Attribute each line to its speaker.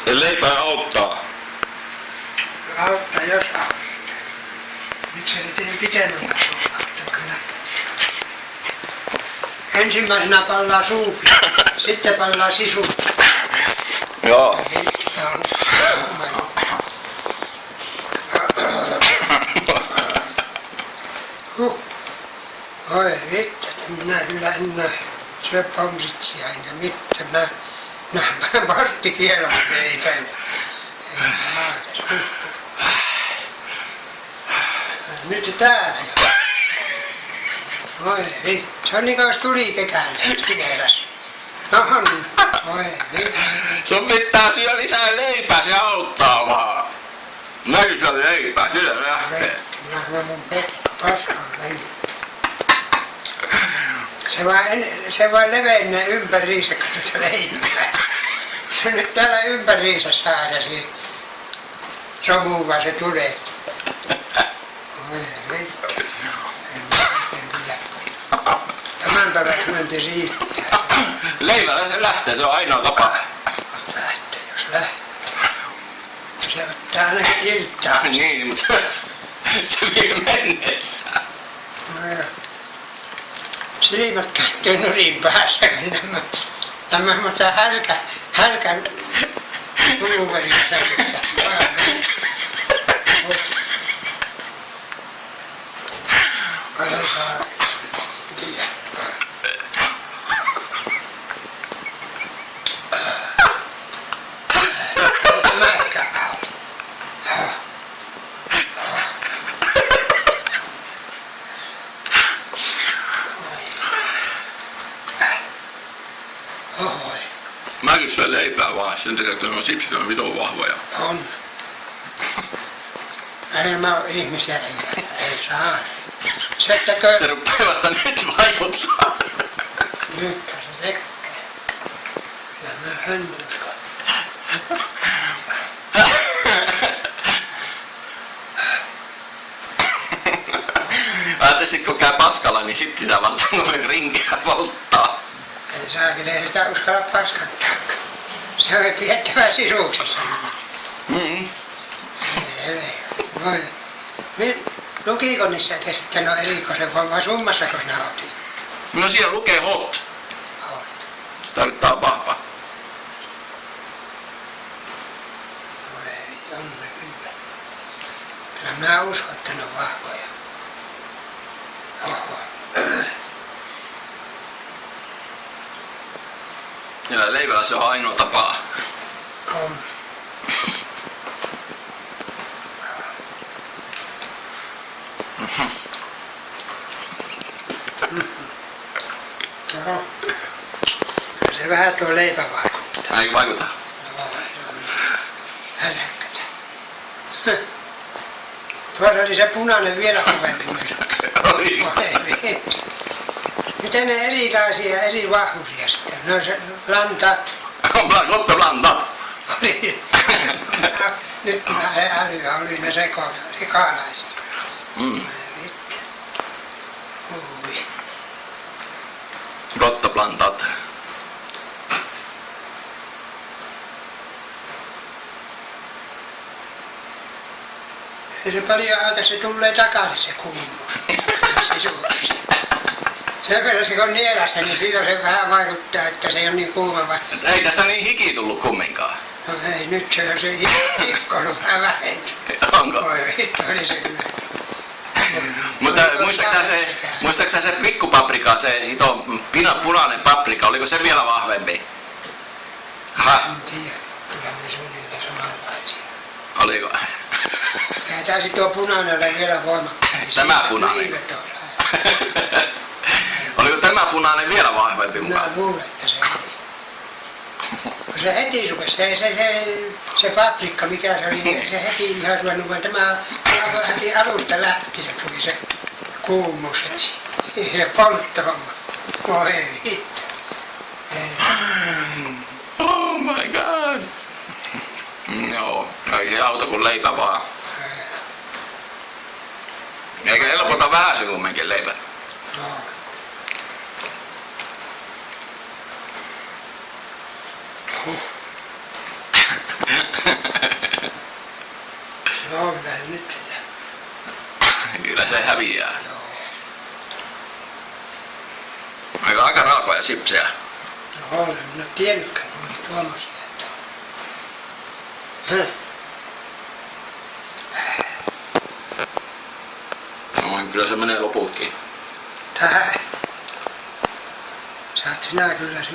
Speaker 1: Leipää auttaa.
Speaker 2: Auttaa jos auttaa. Miksi se tein pitemmällä suulla? Kyllä. Ensimmäisenä pallaa suupi, sitten pallaa sisu.
Speaker 1: Joo.
Speaker 2: Oi vittu, minä kyllä enää syö pomsitsia enkä mitään. Minä panen postikielon eikä. Nyt täällä jo. Oi vittu, se on niin kuin olisi tuli kekälle pimerässä. No on, oi vittu.
Speaker 1: Sun pitää syödä lisää leipää, se auttaa vaan. Mäkin syön leipää, sillä lähtee.
Speaker 2: Minä mun Pekka paskan leipää. Se vaan levenee ympäriinsä, kun se leipää. Se nyt täällä ympäriinsä saada siitä somuun vaan se tulee. Oi vittu. En kyllä. Tämän päivän syönti riittää.
Speaker 1: Leivällä se lähtee, se on ainoa tapa.
Speaker 2: Lähtee, jos lähtee. Se ottaa ainakin iltaa.
Speaker 1: Niin, mutta se vie mennessä.
Speaker 2: No joo. Silmät kääntyy nurin päässä, kun nämä mutta härkän pulverissa.
Speaker 1: Mäkin syön leipää vaan, sen takia, että nuo sipsit on vitun vahvoja.
Speaker 2: On. Mä oon ihmisiä, ei saa.
Speaker 1: Se rupeaa vasta nyt vaikuttaa.
Speaker 2: Nytkä se tekee. Ja mä hönnyskon.
Speaker 1: Ajattelit, kun käy paskalla, niin sitten sitä valtaa rinkiä polttaa.
Speaker 2: Ei saakeli, ei sitä uskalla paskantaa. Se on pidettävä sisuksissa. Lukiko niissä, että sitten on erikoisen vai summassako sinä oltiin?
Speaker 1: No siellä lukee hot. Se tarkoittaa vahva.
Speaker 2: No ei, on ne kyllä. Kyllä minä uskon, että ne on vahvoja. Oho.
Speaker 1: Ja leivällä se on ainoa tapa.
Speaker 2: On. Joo. Kyllä se vähän tuo leipä vaikuttaa.
Speaker 1: Eikö vaikuta?
Speaker 2: Joo, äräkkätä. Tuossa oli se punainen vielä kovempi myrkky.
Speaker 1: Oli.
Speaker 2: Miten ne erilaisia, eri vahvuisia sitten? No se lantat.
Speaker 1: Lotto lantat.
Speaker 2: Nyt minä älyä oli ne sekalaisia. Ui.
Speaker 1: Rottoplantat.
Speaker 2: Ei se paljon auta, se tulee takaisin se kuumuus. Sen verran se kun nielässä, niin silloin se vähän vaikuttaa, että se ei ole niin kuuma.
Speaker 1: Ei tässä niin hiki tullut kumminkaan.
Speaker 2: No ei, nyt se on se hikkonut vähän vähentynyt.
Speaker 1: Onko?
Speaker 2: Oi vittu, oli se kyllä.
Speaker 1: Mutta muistaaksä se pikkupaprika, se ito punainen paprika, oliko se vielä vahvempi?
Speaker 2: En tiedä, kyllä me suunnilleen samanlaisia.
Speaker 1: Oliko?
Speaker 2: Ja taisi tuo punainen olla vielä voimakkaampi.
Speaker 1: Tämä punainen. Oliko tämä punainen vielä vahvempi mukaan?
Speaker 2: Minä luulen, että se oli. Kun se heti rupesi, se paprikka, mikä se oli, niin se heti ihan ruvennut, vaan tämä heti alusta lähtien tuli se kuumuus heti. Se polttohomma. Voi vittu.
Speaker 1: Oh my god. Joo, ei se auta kuin leipä vaan. Eikä helpota vähän se kumminkin leipä.
Speaker 2: Joo. No kyllä se nyt sitä.
Speaker 1: Kyllä se häviää.
Speaker 2: Joo.
Speaker 1: Aika raakoja sipsejä.
Speaker 2: No en minä tiennytkään, kun oli tuommoisia. Että on.
Speaker 1: No, kyllä se menee loputkin.
Speaker 2: Tähän. Saat sinä kyllä syödä.